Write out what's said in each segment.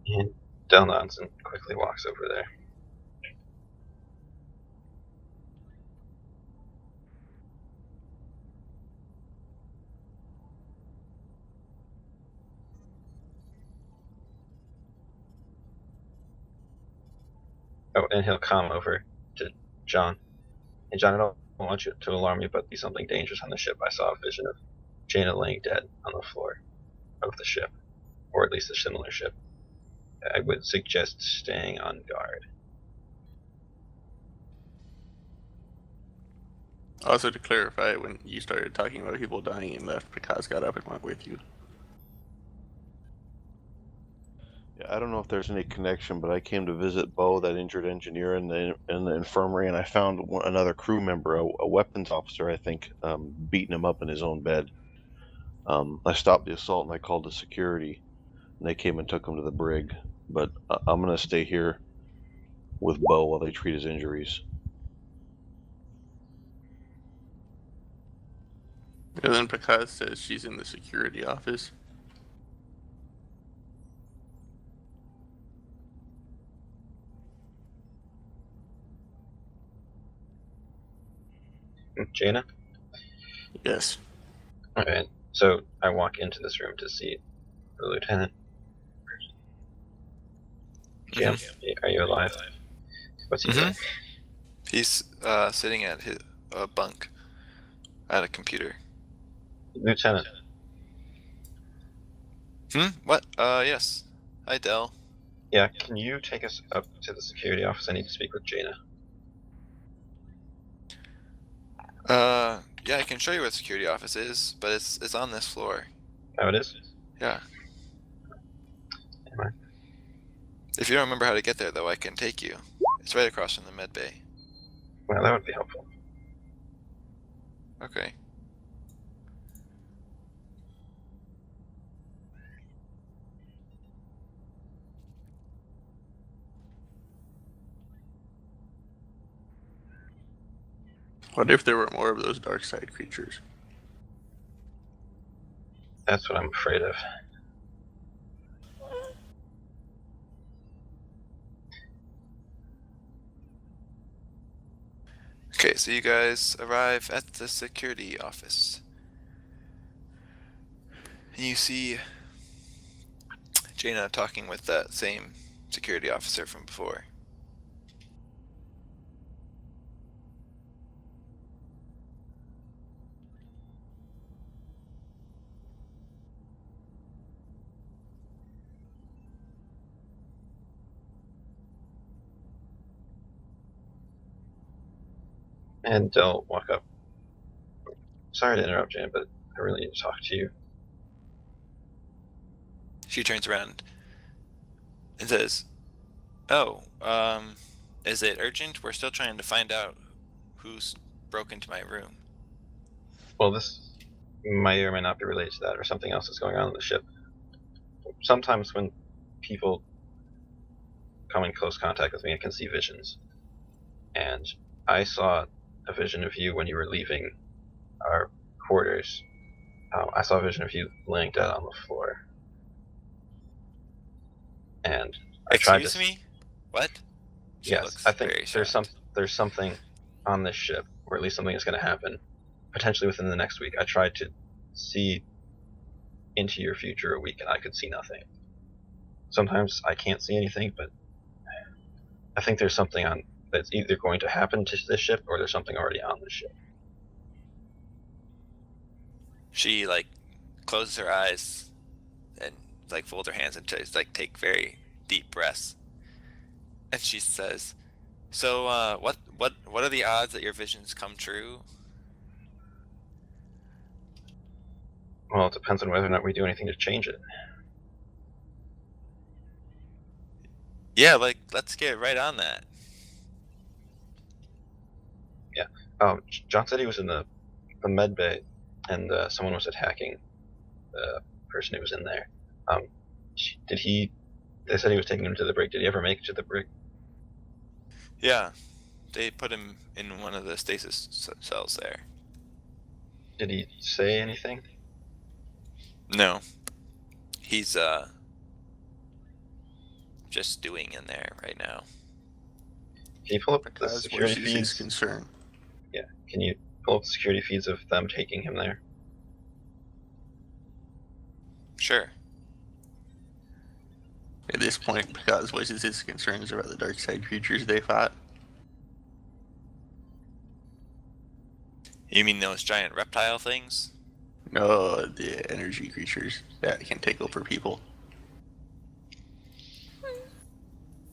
And Del nods and quickly walks over there. Oh, and he'll come over to John. Hey, John, I don't want you to alarm you, but there's something dangerous on the ship. I saw a vision of Jaina laying dead on the floor of the ship, or at least a similar ship. I would suggest staying on guard. Also, to clarify, when you started talking about people dying and left, Picasso got up and went with you. Yeah, I don't know if there's any connection, but I came to visit Bo, that injured engineer in the infirmary, and I found another crew member, a weapons officer, I think, beating him up in his own bed. I stopped the assault and I called the security, and they came and took him to the brig. But I'm gonna stay here with Bo while they treat his injuries. And then Picasso says she's in the security office. Jaina? Yes. Alright, so I walk into this room to see the lieutenant. Jim, are you alive? What's he doing? He's sitting at his bunk at a computer. Lieutenant. What? Yes. Hi, Del. Yeah, can you take us up to the security office? I need to speak with Jaina. Yeah, I can show you where the security office is, but it's on this floor. Oh, it is? Yeah. Never mind. If you don't remember how to get there, though, I can take you. It's right across from the med bay. Well, that would be helpful. Okay. What if there were more of those dark side creatures? That's what I'm afraid of. Okay, so you guys arrive at the security office. And you see Jaina talking with that same security officer from before. And they'll walk up. Sorry to interrupt, Jaina, but I really need to talk to you. She turns around and says, "Oh, is it urgent? We're still trying to find out who's broke into my room." Well, this may or may not be related to that, or something else is going on the ship. Sometimes when people come in close contact with me, I can see visions. And I saw a vision of you when you were leaving our quarters. I saw a vision of you laying dead on the floor. And I tried to... Excuse me? What? She Yes, I think very there's something on this ship, or at least something is going to happen, potentially within the next week. I tried to see into your future a week, and I could see nothing. Sometimes I can't see anything, but I think there's something on that's either going to happen to this ship, or there's something already on the ship. She closes her eyes and folds her hands and tries take very deep breaths. And she says, "So what are the odds that your visions come true?" Well, it depends on whether or not we do anything to change it. Yeah, let's get right on that. Yeah. John said he was in the med bay, and someone was attacking the person who was in there. They said he was taking him to the brig. Did he ever make it to the brig? Yeah, they put him in one of the stasis cells there. Did he say anything? No. He's just doing in there right now? Can you pull up the Because security voices his feeds? concern. Yeah. Can you pull up the security feeds of them taking him there? Sure. At this point, because voices his concerns about the dark side creatures they fought. You mean those giant reptile things? No, the energy creatures that can take over people.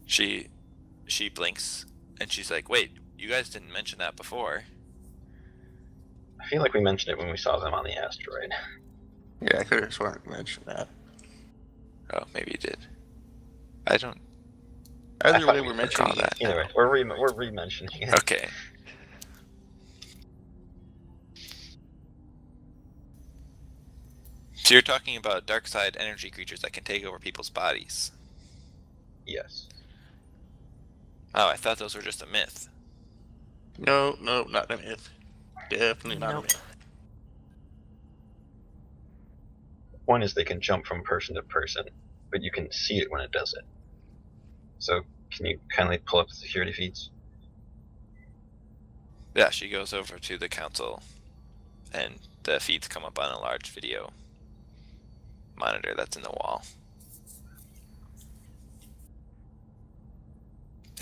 She blinks and she's like, "Wait, you guys didn't mention that before." I feel like we mentioned it when we saw them on the asteroid. Yeah, I could have sworn I mentioned that. Oh, maybe you did. I don't. Either thought way, we we're recall mentioning that. it. Either way, we're re-mentioning it. Okay. So you're talking about dark side energy creatures that can take over people's bodies. Yes. Oh, I thought those were just a myth. No, not a myth. Definitely not a myth. One is they can jump from person to person, but you can see it when it does it. So can you kindly pull up the security feeds? Yeah, she goes over to the council, and the feeds come up on a large video monitor that's in the wall.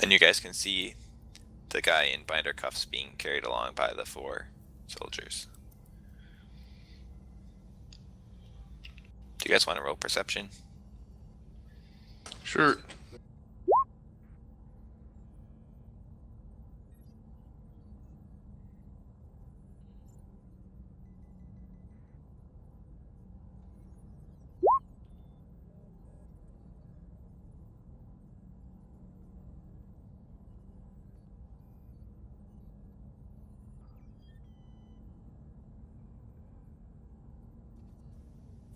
And you guys can see the guy in binder cuffs being carried along by the 4 soldiers. Do you guys want to roll perception? Sure.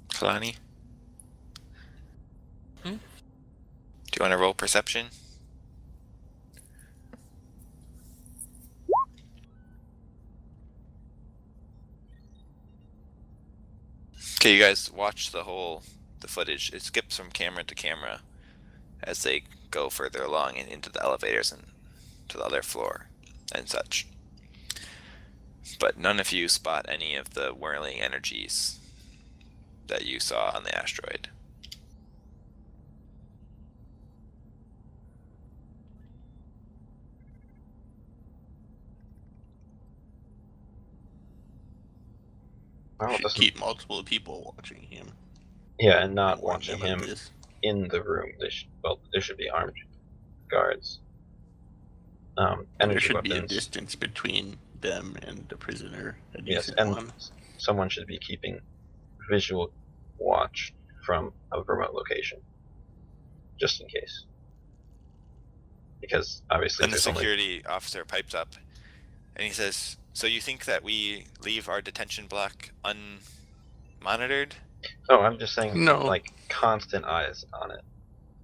Kalani? Hmm? Do you want to roll perception? Okay, you guys watch the footage. It skips from camera to camera as they go further along and into the elevators and to the other floor and such. But none of you spot any of the whirling energies that you saw on the asteroid. Well, it Should doesn't. keep multiple people watching him. Yeah, and not Warn watching them of him this. in the room. There should be armed guards. There Energy should be a weapons. distance between them and the prisoner. A Yes, decent and one. someone should be keeping visual watch from a remote location, just in case. Because obviously, And the there's only security officer pipes up and he says, "So you think that we leave our detention block unmonitored?" Oh, I'm just saying, No. like, constant eyes on it.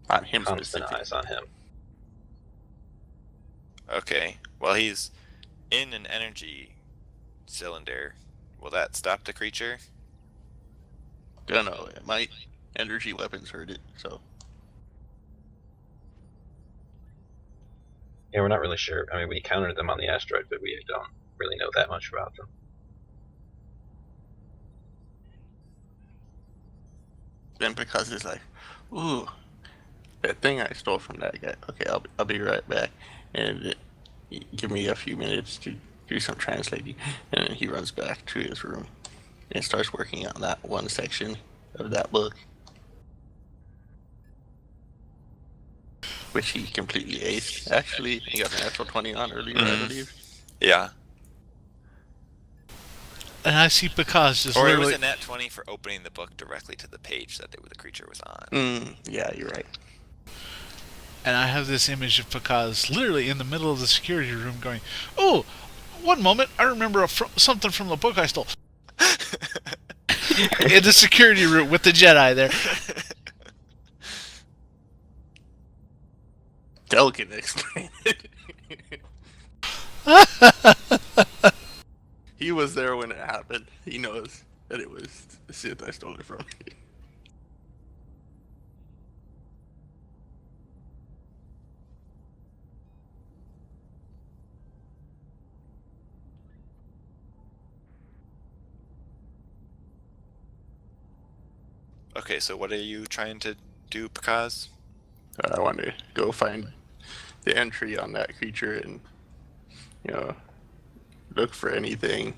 On him Constant specifically. eyes on him. Okay, well, he's in an energy cylinder. Will that stop the creature? Don't know. It might. Energy weapons heard it, so. Yeah, we're not really sure. I mean, we encountered them on the asteroid, but we don't really know that much about them. Then because it's like, ooh, that thing I stole from that guy. Okay, I'll be right back. And give me a few minutes to do some translating. And then he runs back to his room and starts working on that one section of that book. Which he completely aced. Actually, he got an natural 20 on earlier, I Mhm. believe. Yeah. And I see Picaz just Or it was literally. a nat 20 for opening the book directly to the page that the creature was on. Yeah, you're right. And I have this image of Picaz literally in the middle of the security room going, "Oh, one moment, I remember something from the book I stole." In the security room with the Jedi there. Del can explain it. He was there when it happened. He knows that it was the Sith I stole it from. Okay, so what are you trying to do, Pakaz? I want to go find the entry on that creature and, look for anything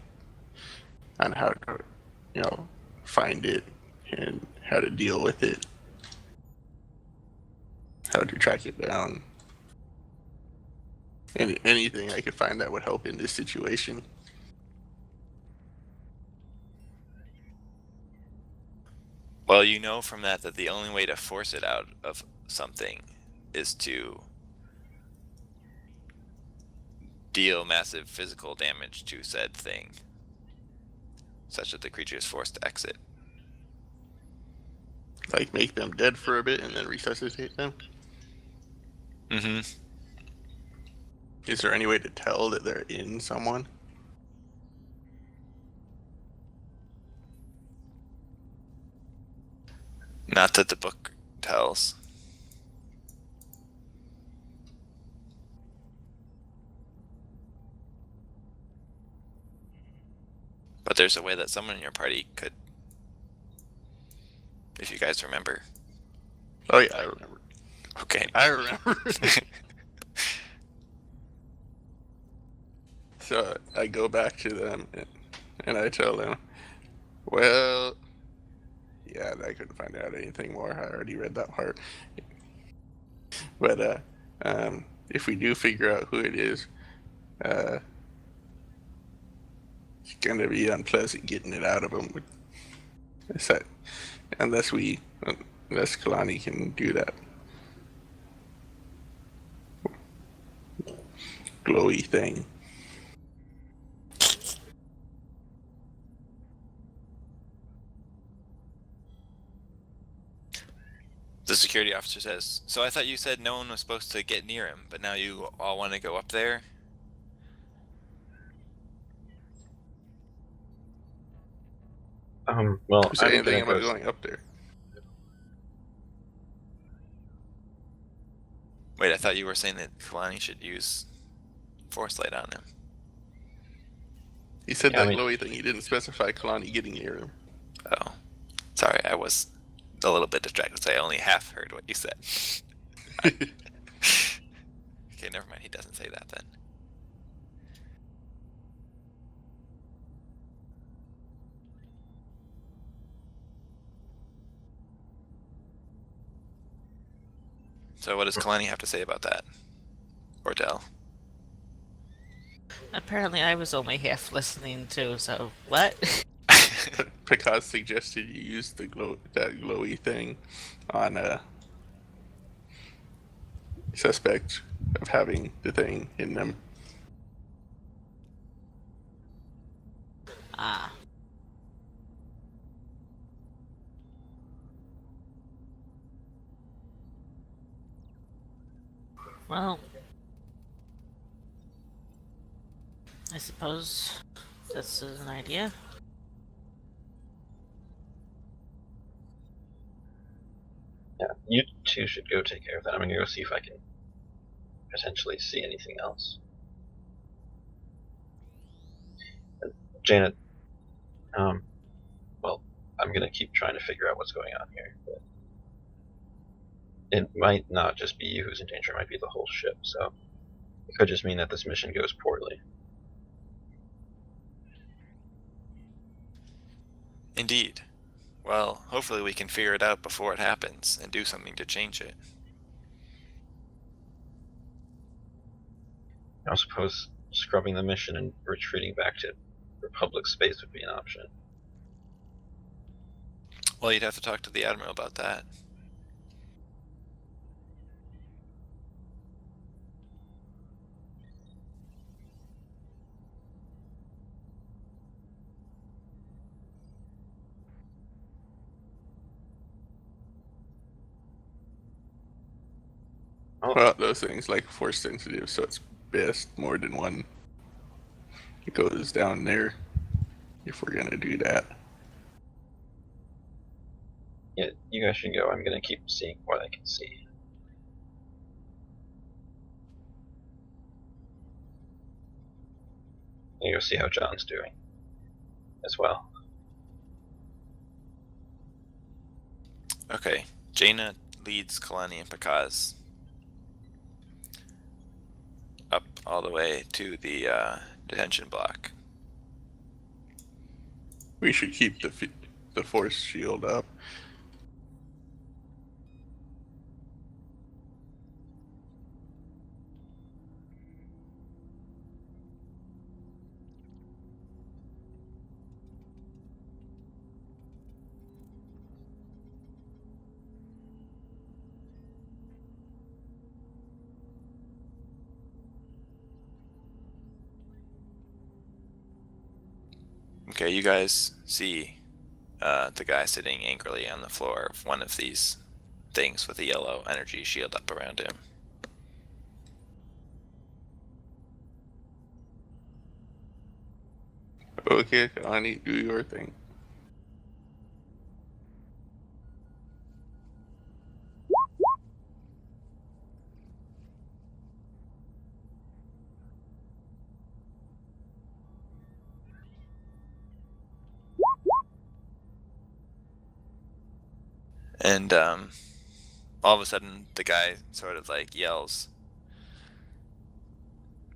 on how to, find it and how to deal with it, how to track it down. Anything I could find that would help in this situation. Well, you know from that the only way to force it out of something is to deal massive physical damage to said thing, such that the creature is forced to exit. Like make them dead for a bit and then resuscitate them. Mm-hmm. Is there any way to tell that they're in someone? Not that the book tells. But there's a way that someone in your party could, if you guys remember. Oh yeah, I remember. Okay. I remember. So I go back to them and I tell them, well, yeah, I couldn't find out anything more. I already read that part. But if we do figure out who it is, it's gonna be unpleasant getting it out of them. Unless Kalani can do that glowy thing. The security officer says, so I thought you said no one was supposed to get near him, but now you all want to go up there? Well, Who said I'm anything gonna about go. going up there? Wait, I thought you were saying that Kalani should use Force Light on him. He said Yeah, I that mean- glowy thing. He didn't specify Kalani getting near him. Oh. Sorry, I was a little bit distracted, so I only half heard what you said. Okay, never mind. He doesn't say that then. So what does Kalani have to say about that? Ordell? Apparently, I was only half listening too. So what? Picard suggested you use that glowy thing on a suspect of having the thing in them. Ah. Well, I suppose this is an idea. Yeah, you two should go take care of that. I'm gonna go see if I can potentially see anything else. Janet, well, I'm gonna keep trying to figure out what's going on here. But it might not just be you who's in danger; it might be the whole ship. So it could just mean that this mission goes poorly. Indeed. Well, hopefully we can figure it out before it happens and do something to change it. I suppose scrubbing the mission and retreating back to Republic space would be an option. Well, you'd have to talk to the Admiral about that. Oh, Well, those things like force sensitive, so it's best more than one goes down there if we're gonna do that. yeah, you guys should go. I'm gonna keep seeing what I can see. And go see how John's doing as well. Okay. Jaina leads Kalani and Pakaz up all the way to the detention block. We should keep the force shield up. Okay, you guys see the guy sitting angrily on the floor of one of these things with a yellow energy shield up around him. Okay, Kalani, do your thing. And all of a sudden, the guy sort of like yells,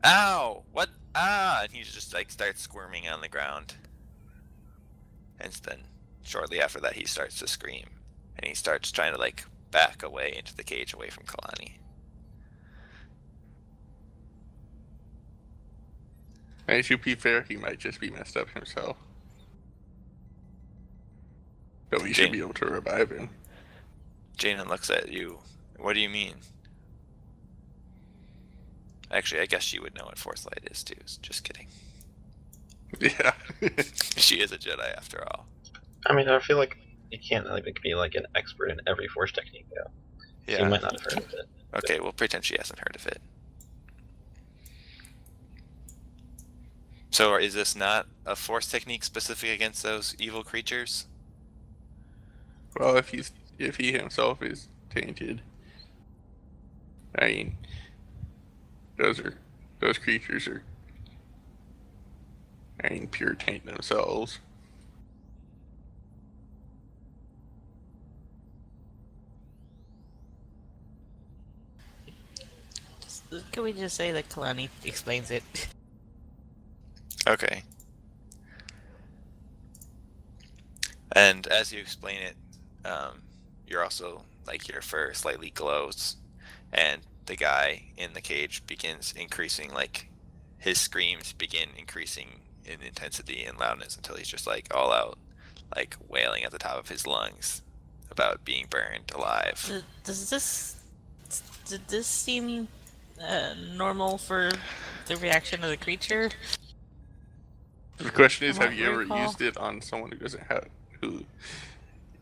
"Ow! What? Ah!" And he just like starts squirming on the ground. And then shortly after that, he starts to scream, and he starts trying to like back away into the cage away from Kalani. And to be fair, he might just be messed up himself. But we should be able to revive him. Jaina looks at you. What do you mean? Actually, I guess you would know what Force Light is too. Just kidding. Yeah. She is a Jedi after all. I mean, I feel like you can't like be like an expert in every Force technique, though. Yeah. So you might not have heard of it. Okay, we'll pretend she hasn't heard of it. So is this not a Force technique specific against those evil creatures? Well, if he himself is tainted, I mean, those creatures are, I mean, pure taint themselves. Can we just say that Kalani explains it? Okay. And as you explain it, you're also, like, your fur slightly glows, and the guy in the cage begins increasing, like, his screams begin increasing in intensity and loudness until he's just, like, all out, like, wailing at the top of his lungs about being burned alive. Did this seem normal for the reaction of the creature? The question is, From have what you I ever recall. used it on someone who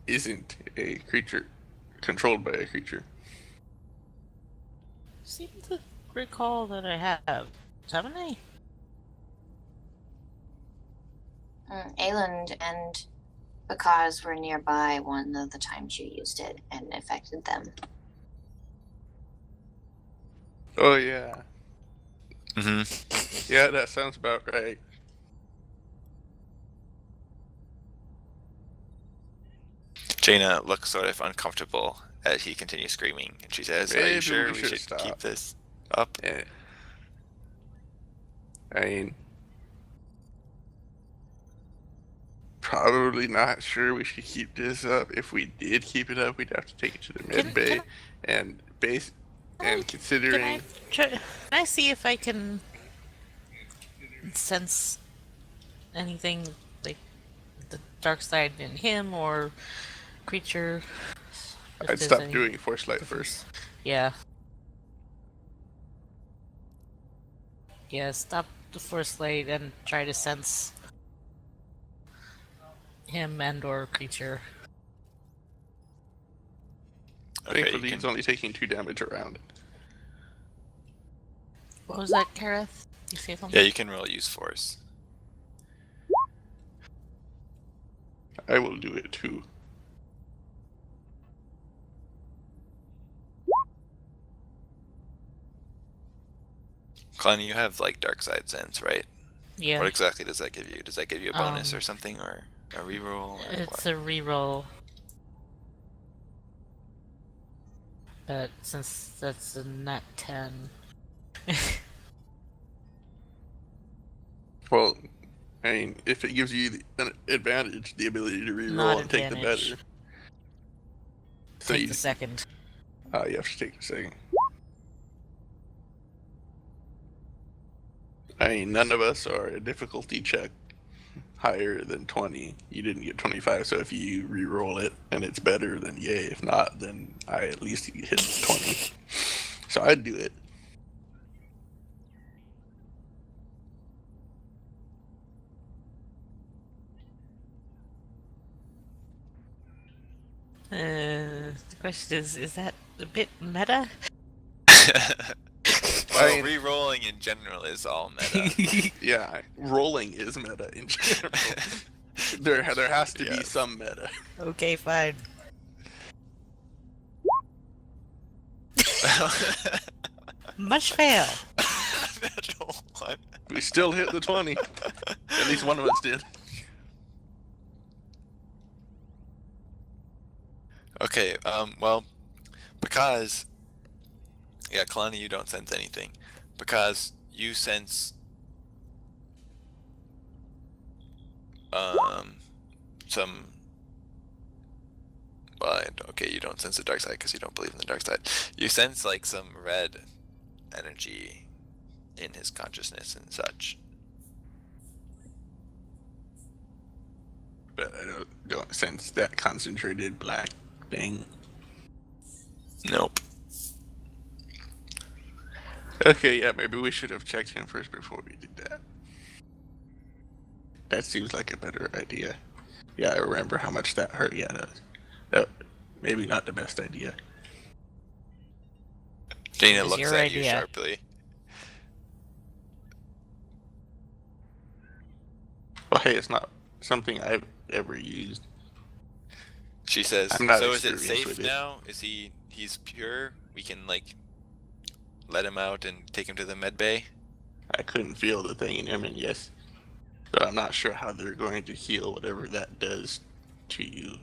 isn't a creature controlled by a creature? Seem to recall that I have. Haven't I? Ayland and Bakaz were nearby one of the times you used it and affected them. Oh yeah, Mm-hmm. yeah, that sounds about right. Jaina looks sort of uncomfortable as he continues screaming, and she says, "Are Maybe you sure we we should should stop." keep this up?" Yeah. I mean, probably not sure we should keep this up. If we did keep it up, we'd have to take it to the med bay, and considering Can I see if I can sense anything like the dark side in him or creature? If I'd there's stop any doing force light difference. first. Yeah. Yeah, stop the force light and try to sense him and or creature. Okay, Thankfully, you he's can, only taking 2 damage around. What was that, Kareth? You say something? yeah, you can roll use force. I will do it too. Kalani, you have like dark side sense, right? Yeah. What exactly does that give you? Does that give you a bonus Um, or something, or a reroll? Or It's what? a reroll. But since that's a nat 10. Well, I mean, if it gives you an advantage, the ability to reroll Not and take the advantage. better. So Take you, the second. you have to take the second. I mean, none of us are a difficulty check higher than 20. You didn't get 25, so if you re-roll it and it's better, then yay. If not, then I at least hit 20. So I'd do it. The question is that a bit meta? Well, re-rolling in general is all meta. Yeah, rolling is meta in general. there has to be Yes. some meta. Okay, fine. Much fail. Natural one. We still hit the 20. At least one of us did. Okay, well, because... Yeah, Kalani, you don't sense anything. Because you sense... some... Well, okay, you don't sense the dark side because you don't believe in the dark side. You sense, like, some red energy in his consciousness and such. But I don't sense that concentrated black thing. Nope. Okay, yeah, maybe we should have checked him first before we did that. That seems like a better idea. Yeah, I remember how much that hurt. Yeah, that maybe not the best idea. Jaina was looks your at you idea. sharply. Well, hey, it's not something I've ever used. She says, I'm not so is it experienced safe with it. now? Is he's pure? We can, like, let him out and take him to the med bay? I couldn't feel the thing in him, and yes. But I'm not sure how they're going to heal whatever that does to you.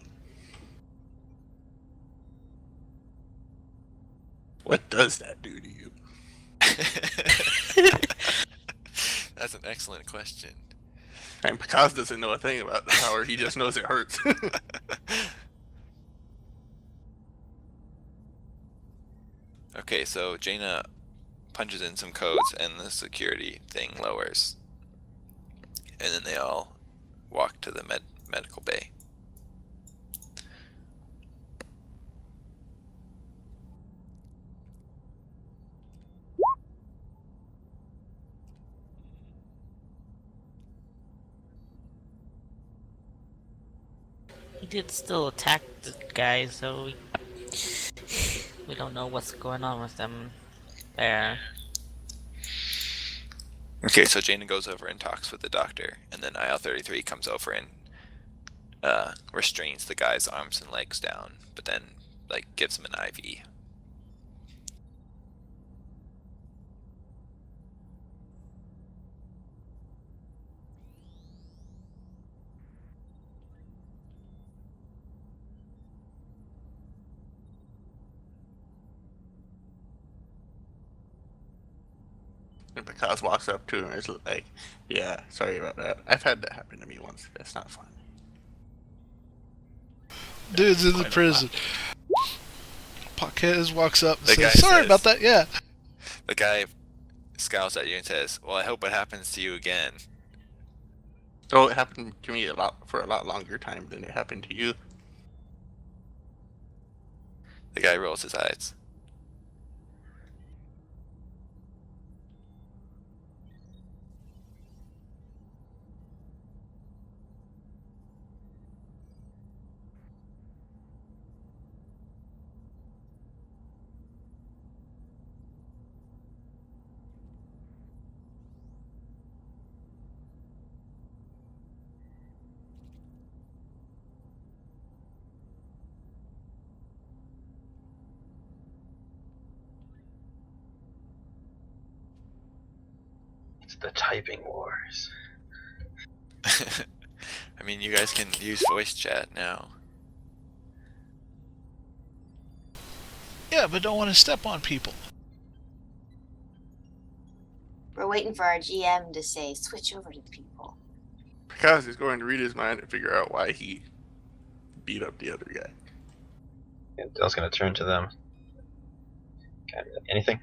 What does that do to you? That's an excellent question. And Picasso doesn't know a thing about the power, he just knows it hurts. Okay, so Jaina punches in some codes and the security thing lowers. And then they all walk to the medical bay. He did still attack the guy, so we don't know what's going on with them there. Okay, so Jaina goes over and talks with the doctor, and then IL-33 comes over and restrains the guy's arms and legs down, but then, like, gives him an IV. And Picasso walks up to him and is like, yeah, sorry about that. I've had that happen to me once. That's not fun. Dude's in the Quite a prison. Paquez walks up and The guy says, sorry says- about that, yeah. The guy scowls at you and says, well, I hope it happens to you again. Oh, it happened to me for a lot longer time than it happened to you. The guy rolls his eyes. It's the typing wars. I mean, you guys can use voice chat now. Yeah, but don't want to step on people. We're waiting for our GM to say, switch over to the people. Because he's going to read his mind and figure out why he beat up the other guy. And Dell's gonna turn to them. Okay, anything?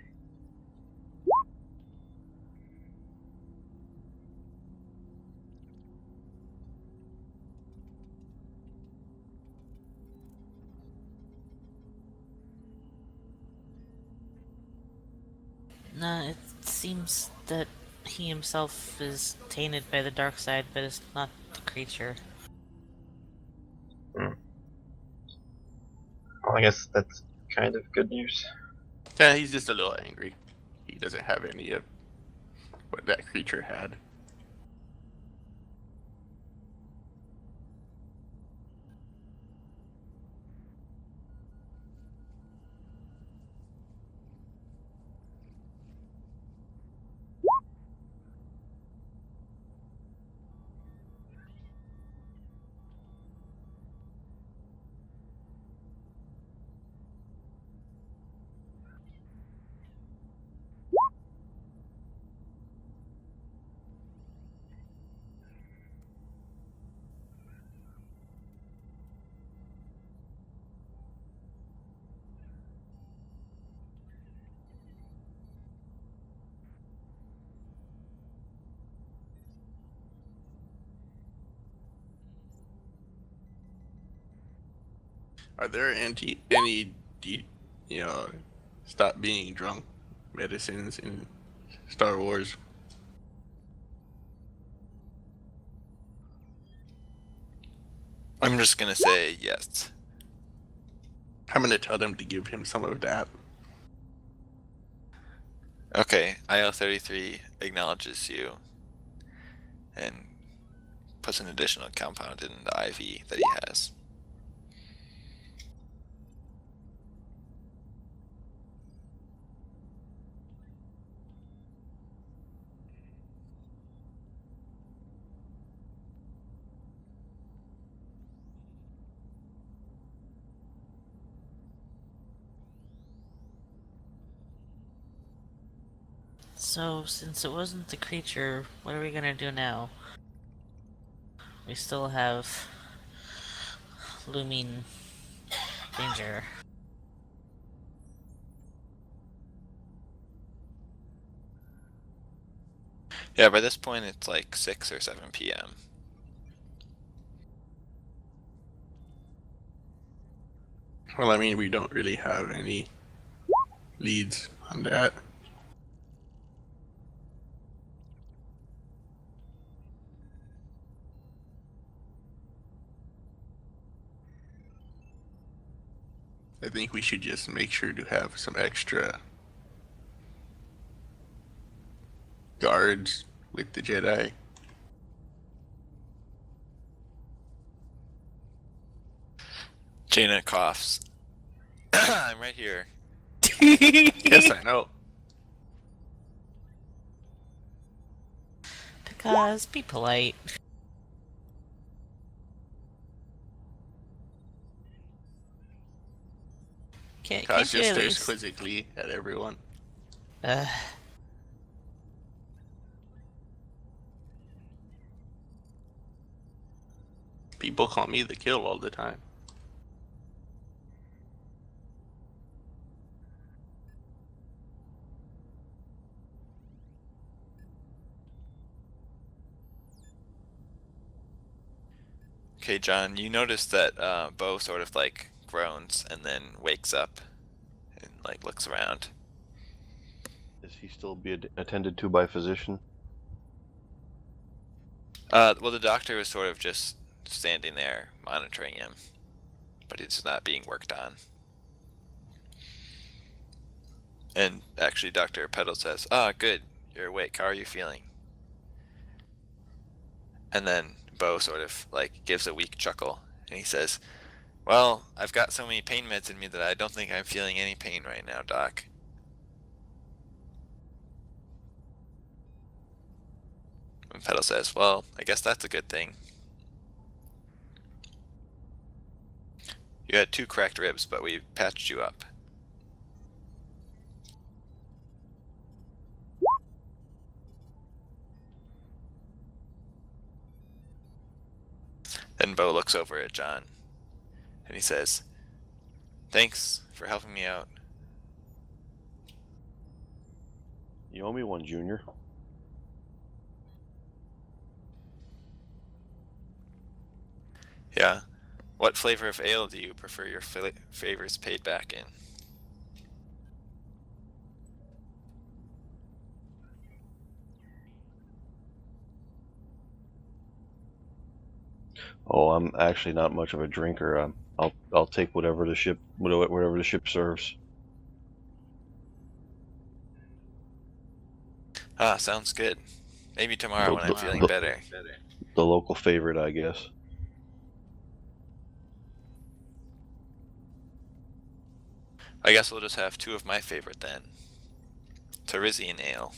No, it seems that he himself is tainted by the dark side, but it's not the creature. Well, I guess that's kind of good news. Yeah, he's just a little angry. He doesn't have any of what that creature had. Are there any stop being drunk medicines in Star Wars? I'm just gonna say yes. I'm gonna tell them to give him some of that. Okay, IL-33 acknowledges you and puts an additional compound in the IV that he has. So, since it wasn't the creature, what are we gonna do now? We still have looming danger. Yeah, by this point it's like 6 or 7 p.m. Well, I mean, we don't really have any leads on that. I think we should just make sure to have some extra guards with the Jedi. Jaina coughs. I'm right here. Yes, I know. Because, be polite. Can't Kaz you just at stares least... quizzically at everyone. People call me the kill all the time. Okay, John, you notice that Bo sort of like groans and then wakes up and like looks around. Is he still be attended to by a physician? Well, the doctor was sort of just standing there monitoring him, but he's not being worked on. And actually, Dr. Petal says, "Ah, good, you're awake. How are you feeling?" And then Bo sort of like gives a weak chuckle and he says, "Well, I've got so many pain meds in me that I don't think I'm feeling any pain right now, Doc." And Petal says, "Well, I guess that's a good thing. You had 2 cracked ribs, but we patched you up." Then Bo looks over at John, and he says, "Thanks for helping me out." You owe me one, Junior. Yeah. What flavor of ale do you prefer your favors paid back in? Oh, I'm actually not much of a drinker. I'll take whatever the ship serves. Ah, sounds good. Maybe tomorrow when I'm feeling better. The local favorite, I guess. I guess we'll just have two of my favorite then. Tarisian ale.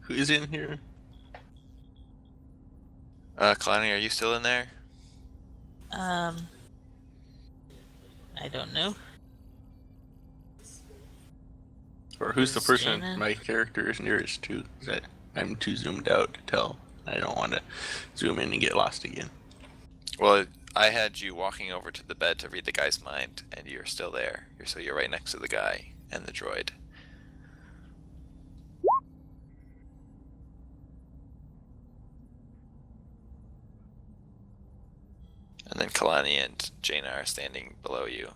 Who's in here? Kalani, are you still in there? I don't know. Or who's the Who's person Jaina? my character is nearest to? 'Cause I'm too zoomed out to tell. I don't want to zoom in and get lost again. Well, I had you walking over to the bed to read the guy's mind, and you're still there. So you're right next to the guy and the droid. And then Kalani and Jaina are standing below you.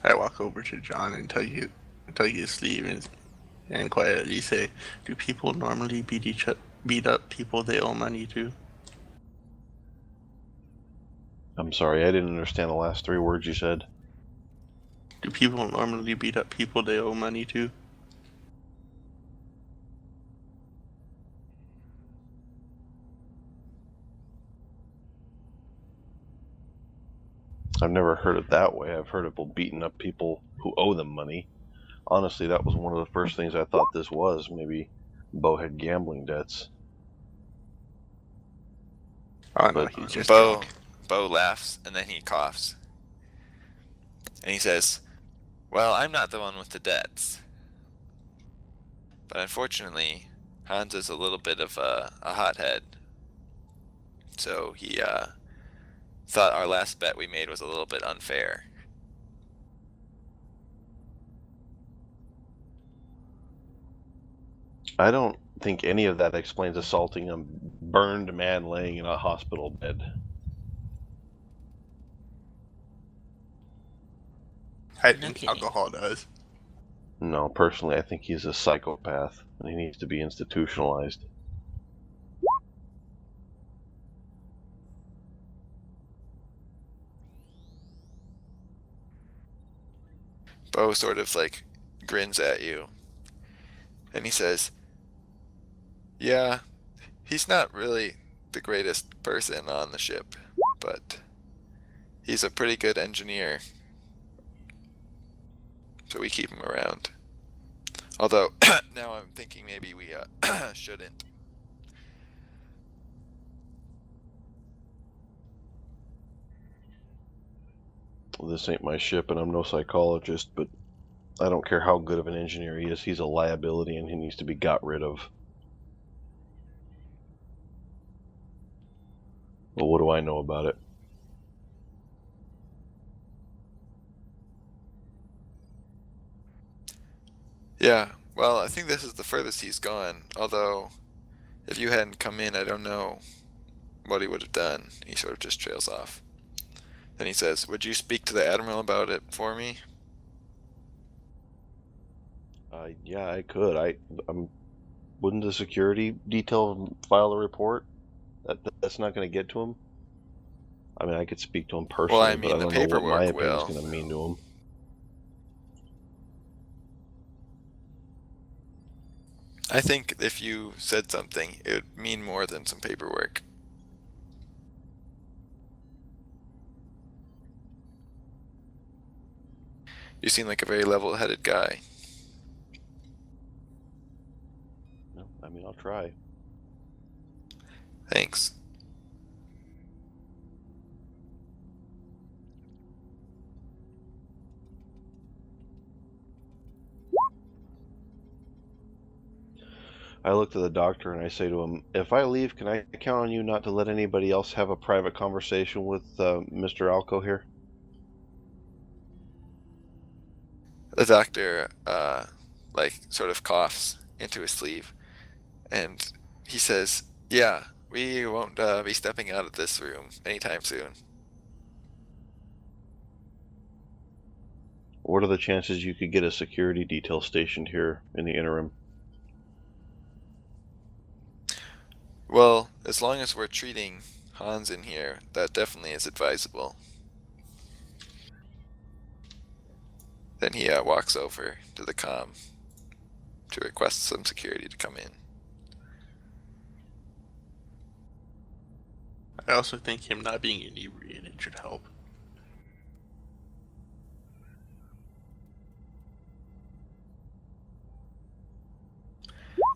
I walk over to John and tell you his sleeve and quietly say, "Do people normally beat up people they owe money to?" I'm sorry, I didn't understand the last 3 words you said. Do people normally beat up people they owe money to? I've never heard it that way. I've heard of people beating up people who owe them money. Honestly, that was one of the first things I thought this was. Maybe Bo had gambling debts. Oh no, But he's just Bo drunk. Bo laughs and then he coughs. And he says, "Well, I'm not the one with the debts. But unfortunately, Hans is a little bit of a hothead. So he thought our last bet we made was a little bit unfair." I don't think any of that explains assaulting a burned man laying in a hospital bed. I No think kidding. alcohol does. No, personally, I think he's a psychopath and he needs to be institutionalized. Bo sort of like grins at you. And he says, "Yeah, he's not really the greatest person on the ship, but he's a pretty good engineer. So we keep him around. Although, now I'm thinking maybe we shouldn't." Well, this ain't my ship and I'm no psychologist, but I don't care how good of an engineer he is, he's a liability and he needs to be got rid of. Well, what do I know about it? Yeah, well, I think this is the furthest he's gone. Although, if you hadn't come in, I don't know what he would have done. He sort of just trails off. Then he says, "Would you speak to the Admiral about it for me?" Yeah, I could. Wouldn't the security detail file a report? That's not going to get to him. I mean, I could speak to him personally, I but mean, I the don't know what my paperwork opinion's will. going to mean to him. I think if you said something, it would mean more than some paperwork. You seem like a very level-headed guy. No, I mean, I'll try. Thanks. I look to the doctor and I say to him, if I leave, can I count on you not to let anybody else have a private conversation with Mr. Alco here? The doctor, like, sort of coughs into his sleeve, and he says, yeah, we won't be stepping out of this room anytime soon. What are the chances you could get a security detail stationed here in the interim? Well, as long as we're treating Hans in here, that definitely is advisable. Then he walks over to the comm to request some security to come in. I also think him not being inebriated should help.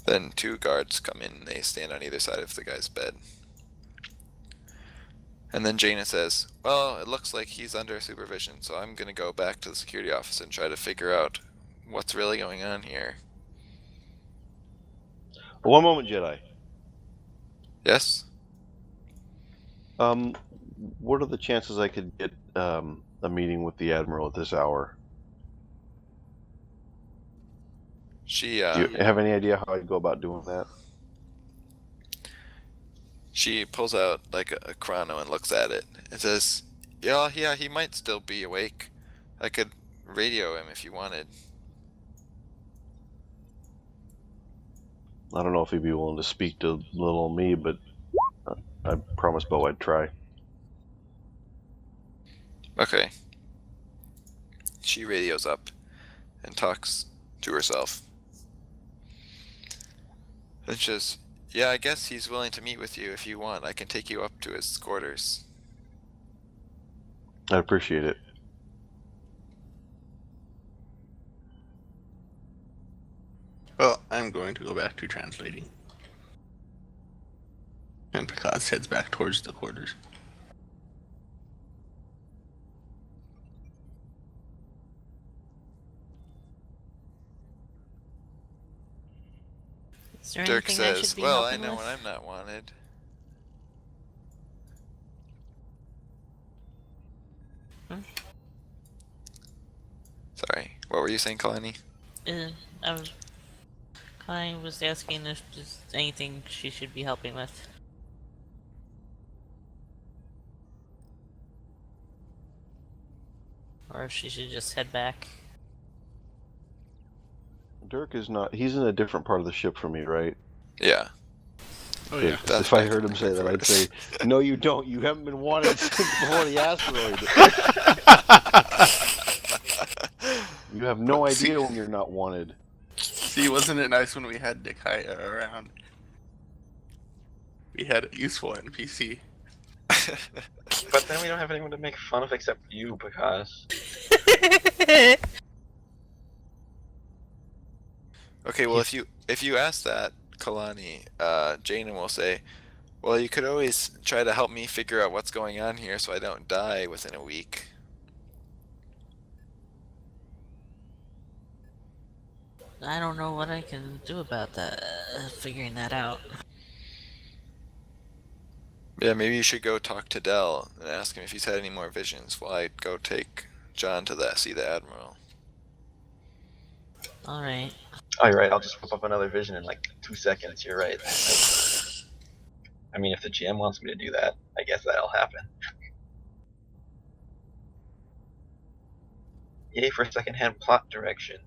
Then 2 guards come in and they stand on either side of the guy's bed. And then Jaina says, well, it looks like he's under supervision, so I'm gonna go back to the security office and try to figure out what's really going on here. One moment, Jedi. Yes? What are the chances I could get a meeting with the Admiral at this hour? She, Do you have any idea how I'd go about doing that? she pulls out like a chrono and looks at it and says, yeah, he might still be awake. I could radio him if you wanted. I don't know if he'd be willing to speak to little me, but I promised Bo I'd try. Okay. She radios up and talks to herself. And she says, yeah, I guess he's willing to meet with you if you want. I can take you up to his quarters. I appreciate it. Well, I'm going to go back to translating. And Picard heads back towards the quarters. Is there Dirk anything I says, should be well, I helping know with? when I'm not wanted. Hmm? Sorry, what were you saying, Kalani? I was asking if there's anything she should be helping with. Or if she should just head back. Dirk is not. He's in a different part of the ship from me, right? Yeah. Oh yeah. That's If I back heard in him say that, I'd headquarters. say, no, you don't. You haven't been wanted since before the asteroid. You have no idea when you're not wanted. See, wasn't it nice when we had Nikaya around? We had a useful NPC. But then we don't have anyone to make fun of except you, because Okay, well, if you ask that, Kalani, Jaina will say, well, you could always try to help me figure out what's going on here so I don't die within a week. I don't know what I can do about that. Figuring that out. Yeah, maybe you should go talk to Dell and ask him if he's had any more visions while I go take John to see the Admiral. Alright. oh, you're right. I'll just whip up another vision in like 2 seconds. You're right. I mean, if the GM wants me to do that, I guess that'll happen. Yay for secondhand plot direction.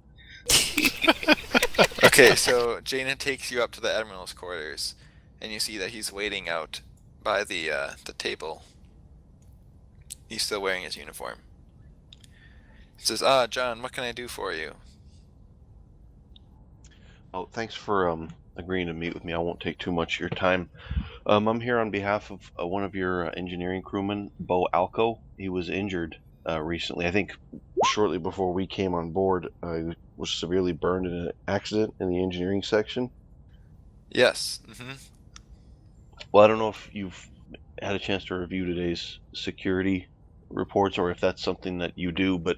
Okay, so Jaina takes you up to the Admiral's quarters, and you see that he's waiting out by the table. He's still wearing his uniform. He says, John, what can I do for you? Oh, thanks for agreeing to meet with me. I won't take too much of your time. I'm here on behalf of one of your engineering crewmen, Bo Alco. He was injured recently. I think shortly before we came on board, I was severely burned in an accident in the engineering section. Yes. Well, I don't know if you've had a chance to review today's security reports or if that's something that you do, but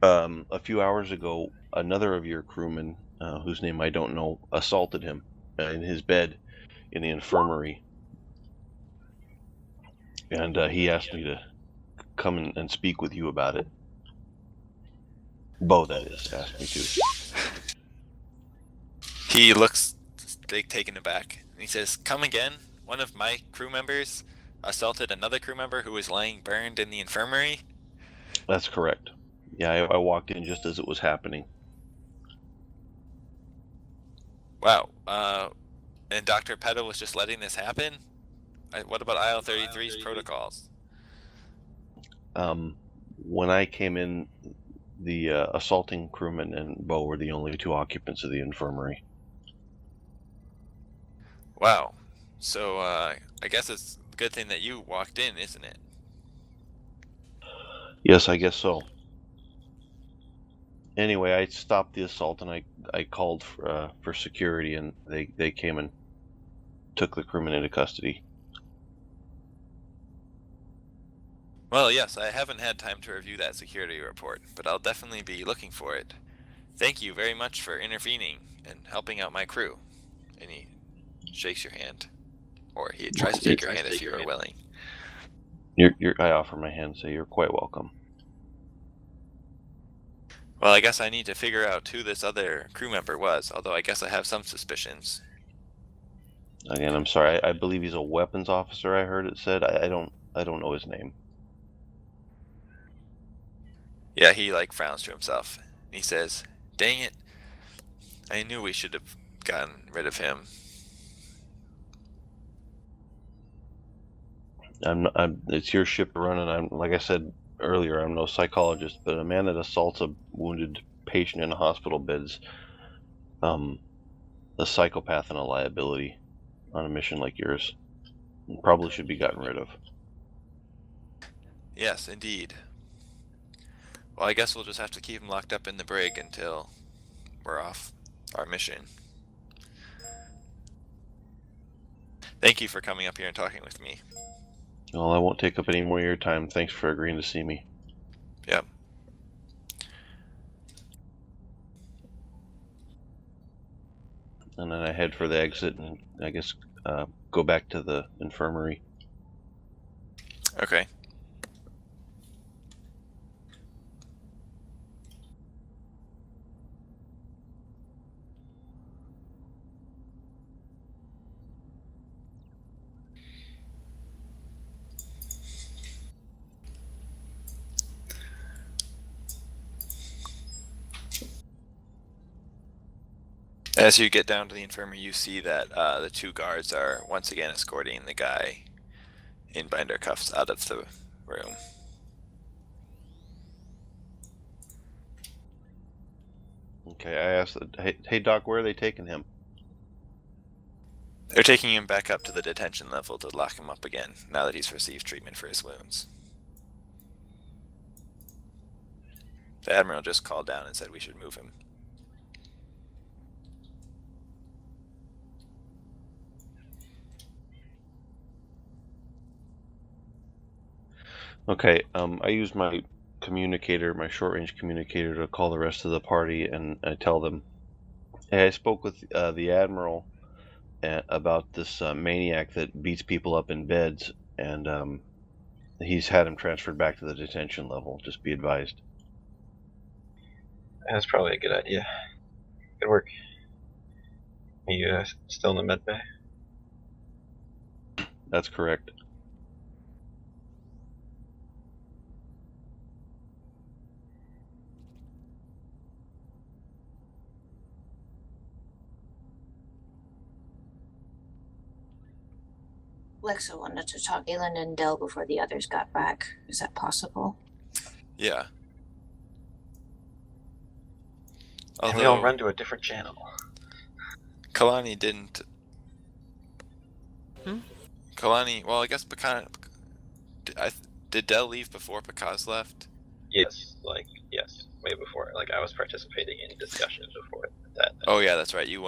a few hours ago, another of your crewmen, whose name I don't know, assaulted him in his bed in the infirmary. And he asked me to come and speak with you about it. Bo, that is, asked me to. He looks taken aback. And he says, "Come again? One of my crew members assaulted another crew member who was lying burned in the infirmary?" That's correct. Yeah, I walked in just as it was happening. Wow. And Dr. Petal was just letting this happen? What about IL-33's protocols? When I came in, the assaulting crewman and Bo were the only two occupants of the infirmary. Wow. So, I guess it's a good thing that you walked in, isn't it? Yes, I guess so. Anyway, I stopped the assault and I called for security, and they came and took the crewman into custody. Well, yes, I haven't had time to review that security report, but I'll definitely be looking for it. Thank you very much for intervening and helping out my crew. And he shakes your hand. Or he tries to take your hand if you are willing. I offer my hand and say you're quite welcome. Well, I guess I need to figure out who this other crew member was, although I guess I have some suspicions. Again, I'm sorry. I believe he's a weapons officer. I heard it said. I don't know his name. Yeah, he frowns to himself. He says, "Dang it. I knew we should have gotten rid of him." It's your ship to run, and I'm, like I said earlier, I'm no psychologist, but a man that assaults a wounded patient in a hospital bed's a psychopath and a liability on a mission like yours. Probably should be gotten rid of. Yes, indeed. Well, I guess we'll just have to keep him locked up in the brig until we're off our mission. Thank you for coming up here and talking with me. Well, I won't take up any more of your time. Thanks for agreeing to see me. Yep. And then I head for the exit and I guess go back to the infirmary. Okay. As you get down to the infirmary, you see that the two guards are once again escorting the guy in binder cuffs out of the room. Okay, I asked, hey Doc, where are they taking him? They're taking him back up to the detention level to lock him up again, now that he's received treatment for his wounds. The Admiral just called down and said we should move him. Okay, I use my communicator, my short-range communicator, to call the rest of the party, and I tell them, hey, I spoke with the Admiral about this maniac that beats people up in beds, and he's had him transferred back to the detention level. Just be advised. That's probably a good idea. Good work. Are you still in the med bay? That's correct. Lexa wanted to talk Aelin and Dell before the others got back. Is that possible? Yeah. And we all run to a different channel. Kalani didn't. Hmm? Kalani, well, I guess Pekan. Did Dell leave before Pekaz left? Yes, yes, way before. Like I was participating in discussions before that. Oh yeah, that's right. You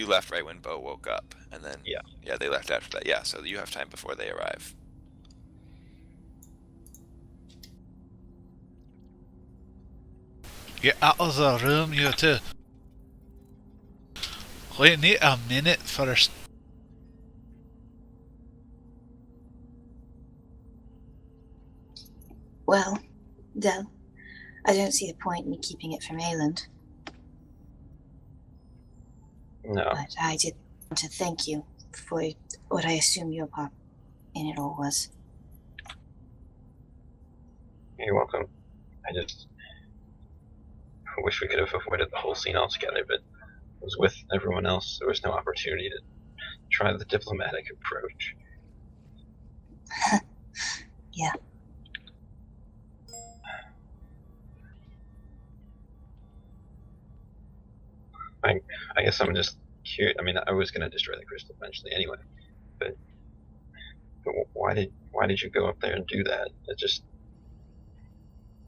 left right when Bo woke up, and then Yeah. they left after that. Yeah, so you have time before they arrive. Get out of the room, you two. Wait, need a minute first. Well, Del, I don't see the point in me keeping it from Ayland, No. but I did want to thank you for what I assume your part in it all was. You're welcome. I just wish we could have avoided the whole scene altogether, but I was with everyone else. There was no opportunity to try the diplomatic approach. Yeah. I guess I'm just curious. I mean, I was going to destroy the crystal eventually anyway, but why did you go up there and do that?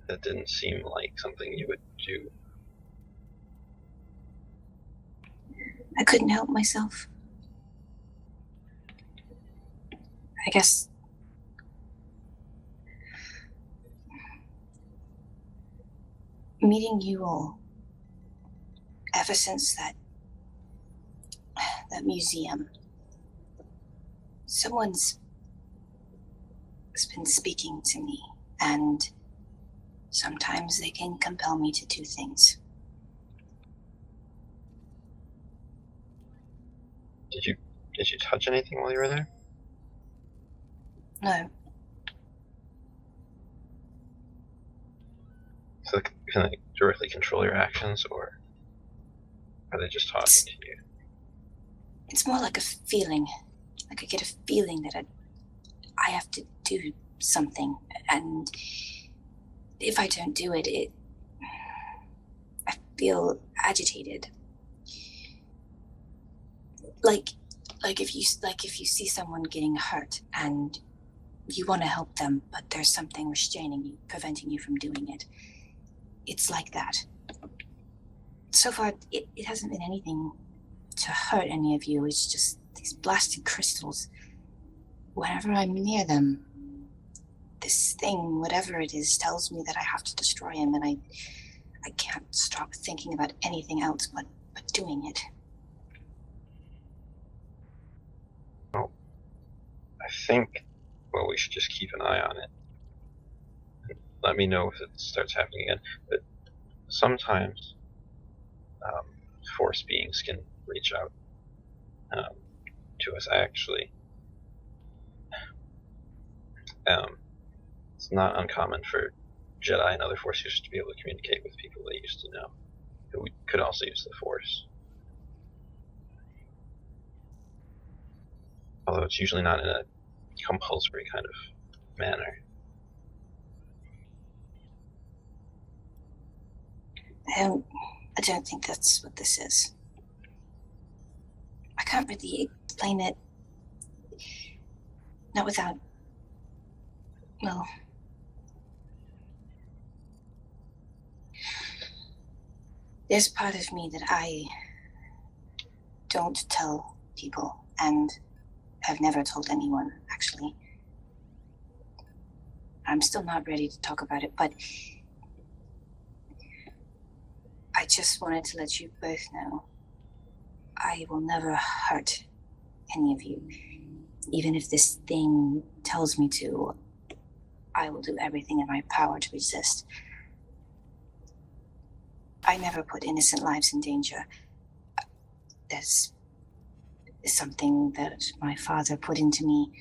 That didn't seem like something you would do. I couldn't help myself. I guess meeting you all, ever since that museum, someone's been speaking to me, and sometimes they can compel me to do things. Did you touch anything while you were there? No, So can they directly control your actions, or are they just talking to you? it's more like a feeling. Like I get a feeling that I have to do something, and if I don't do it, I feel agitated. Like if you see someone getting hurt and you want to help them, but there's something restraining you, preventing you from doing it. It's like that. So far, it hasn't been anything to hurt any of you. It's just these blasted crystals. Whenever I'm near them, this thing, whatever it is, tells me that I have to destroy him, and I can't stop thinking about anything else but doing it. I think, well, we should just keep an eye on it. Let me know if it starts happening again. But sometimes force beings can reach out to us, actually. It's not uncommon for Jedi and other Force users to be able to communicate with people they used to know, who could also use the Force. Although it's usually not in a compulsory kind of manner. I don't think that's what this is. I can't really explain it. Not without, well, there's part of me that I don't tell people, and have never told anyone, actually. I'm still not ready to talk about it, but I just wanted to let you both know I will never hurt any of you. Even if this thing tells me to, I will do everything in my power to resist. I never put innocent lives in danger. That's something that my father put into me.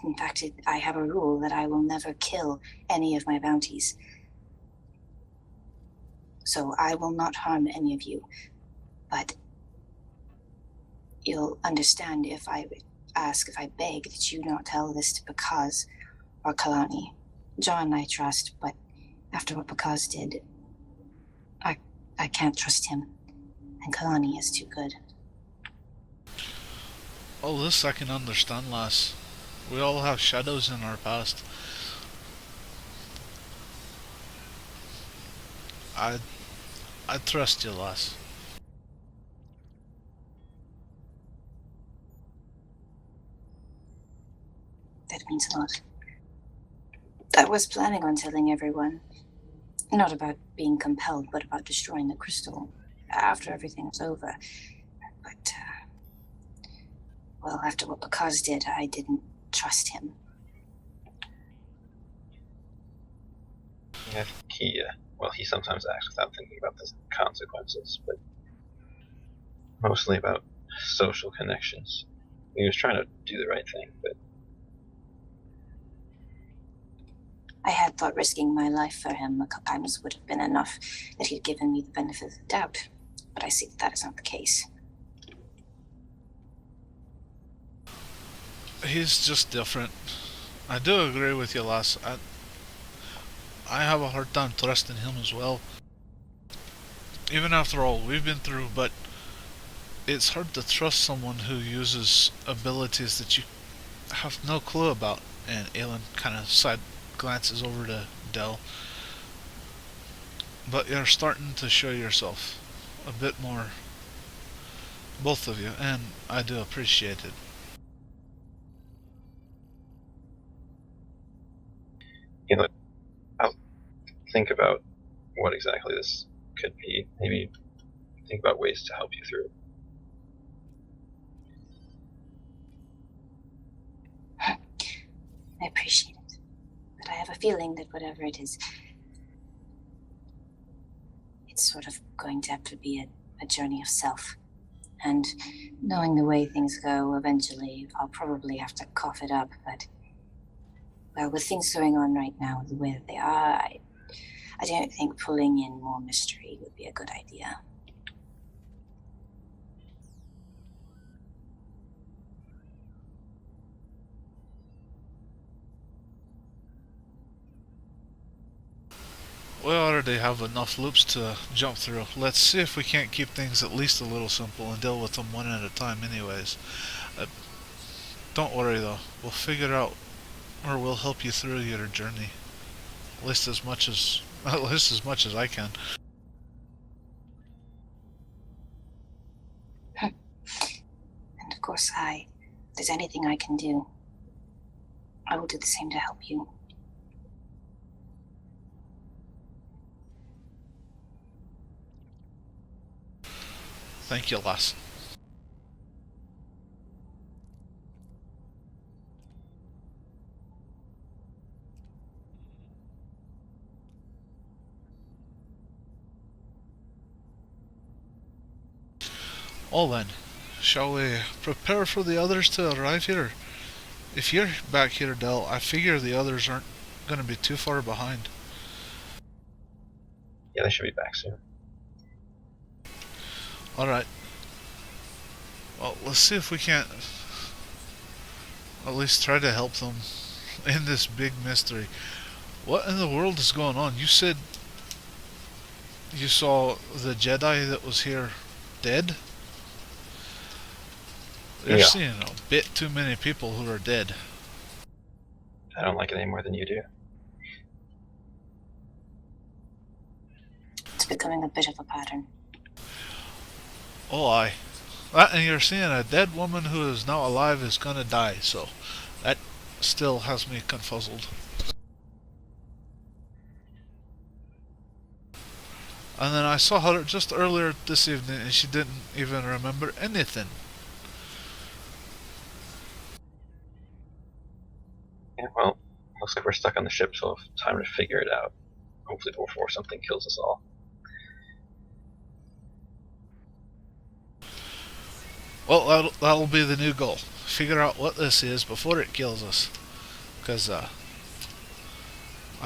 In fact, I have a rule that I will never kill any of my bounties. So I will not harm any of you. But you'll understand if I beg that you not tell this to Pakaz or Kalani. John I trust, but after what Pakaz did, I can't trust him. And Kalani is too good. All this I can understand, lass. We all have shadows in our past. I trust you, lass. That means a lot. I was planning on telling everyone. Not about being compelled, but about destroying the crystal after everything was over. But, well, after what Bakaz did, I didn't trust him. Yeah, I think he sometimes acts without thinking about the consequences, but mostly about social connections. He was trying to do the right thing, but I had thought risking my life for him a couple times would have been enough, that he'd given me the benefit of the doubt. But I see that is not the case. He's just different. I do agree with you, lass. I have a hard time trusting him as well. Even after all we've been through, but it's hard to trust someone who uses abilities that you have no clue about. And Aelin kind of side glances over to Del. But you're starting to show yourself a bit more, both of you, and I do appreciate it. you know, I'll think about what exactly this could be. Maybe think about ways to help you through. I appreciate it. But I have a feeling that whatever it is, it's sort of going to have to be a journey of self. And knowing the way things go, eventually I'll probably have to cough it up, but, well, with things going on right now the way that they are, I don't think pulling in more mystery would be a good idea. We already have enough loops to jump through. Let's see if we can't keep things at least a little simple and deal with them one at a time anyways. Don't worry though, we'll figure out, or we'll help you through your journey. At least as much as I can. And of course, if there's anything I can do, I will do the same to help you. Thank you, lass. Well then, shall we prepare for the others to arrive here? If you're back here, Del, I figure the others aren't going to be too far behind. Yeah, they should be back soon. Alright. Well, let's see if we can't at least try to help them in this big mystery. What in the world is going on? You said you saw the Jedi that was here dead? They're Yeah. seeing a bit too many people who are dead. I don't like it any more than you do. It's becoming a bit of a pattern. Oh, aye. And you're seeing a dead woman who is now alive is gonna die, so that still has me confuzzled. And then I saw her just earlier this evening and she didn't even remember anything. Yeah, well, looks like we're stuck on the ship, so we'll have time to figure it out. Hopefully before something kills us all. Well, that'll be the new goal. Figure out what this is before it kills us. Because, I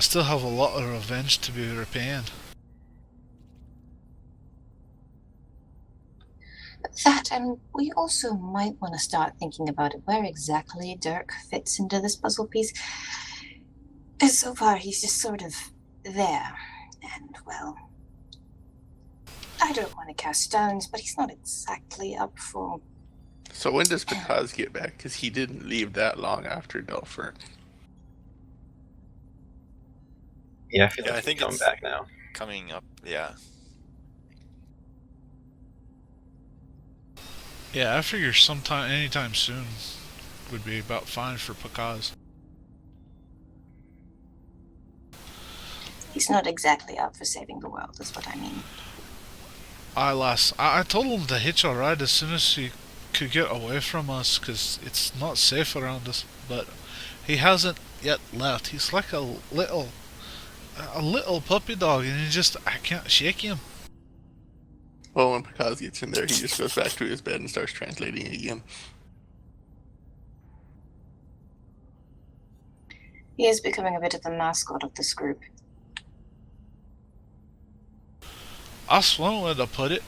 still have a lot of revenge to be repaying. That, and we also might want to start thinking about where exactly Dirk fits into this puzzle piece. So far, he's just sort of there. And, well, I don't want to cast stones, but he's not exactly up for... So when does Bakaz get back? Because he didn't leave that long after Delphur. Yeah, I feel Yeah, like I think he's coming it's back now. coming up. Yeah. Yeah, I figure sometime, anytime soon, would be about fine for Pakaz. He's not exactly out for saving the world, is what I mean. I told him to hitch a ride as soon as he could get away from us, because it's not safe around us. But he hasn't yet left. He's like a little puppy dog, and I can't shake him. Well, when Pakaz gets in there, he just goes back to his bed and starts translating again. He is becoming a bit of the mascot of this group. That's one way to put it.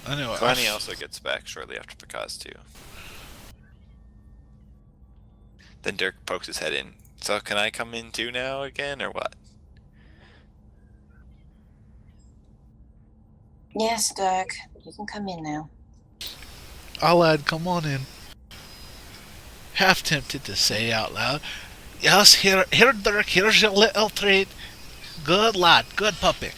Anyway, Kalani also gets back shortly after Pakaz too. Then Dirk pokes his head in. So can I come in too now again, or what? Yes, Dirk, you can come in now. lad, come on in. Half tempted to say out loud, yes, here, Dirk, here's your little treat. Good lad, good puppy.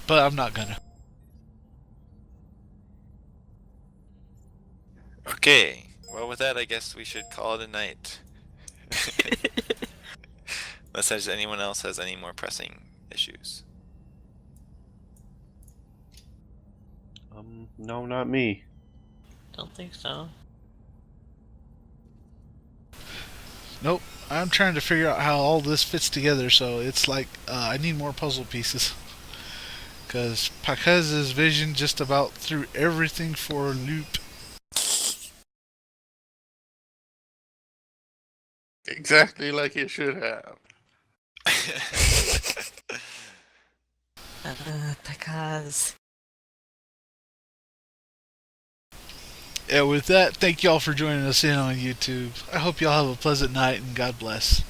But I'm not gonna. Okay. Well, with that, I guess we should call it a night. Unless anyone else has any more pressing issues. No, not me. Don't think so. Nope. I'm trying to figure out how all this fits together, so it's like I need more puzzle pieces. Because Pakaz's vision just about threw everything for a loop. Exactly like it should have. Because Yeah, with that, thank y'all for joining us in on YouTube. I hope y'all have a pleasant night and God bless.